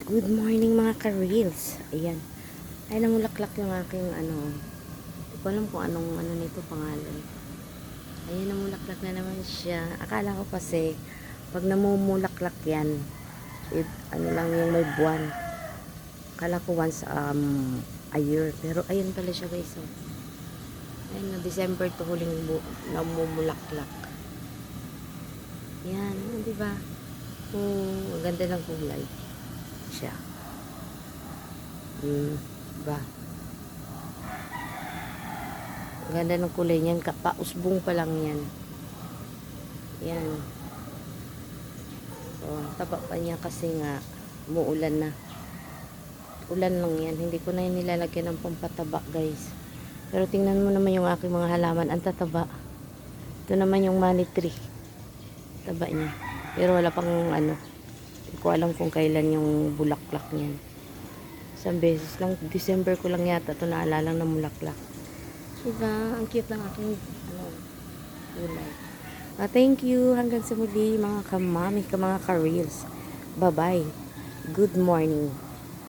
Good morning mga ka-reels. Ayan. Ay, namulaklak yung aking Hindi ko alam kung anong nito pangalan. Ayan, namulaklak na naman siya. Akala ko kasi, pag namumulaklak yan, lang yung may buwan. Akala ko once a year. Pero ayun pala siya guys. Oh. Ayun na, December to huling namumulaklak. Yan, diba? Oh, ang ganda ng kulay siya. Ba? Ang ganda ng kulay niyan. Pausbong pa lang yan. Yan. Oh, taba pa niya kasi nga umuulan na. Ulan lang yan. Hindi ko na yan nilalagyan ng pampataba guys. Pero tingnan mo naman yung aking mga halaman. Ang tataba. Ito naman yung money tree. Taba niya. Pero wala pang Hindi ko alam kung kailan yung bulaklak niyan. Isang beses lang. December ko lang yata ito naalala na mulaklak. Diba? Ang cute ng aking kulay. Thank you. Hanggang sa muli mga kamami, mga ka-reels. Bye-bye. Good morning.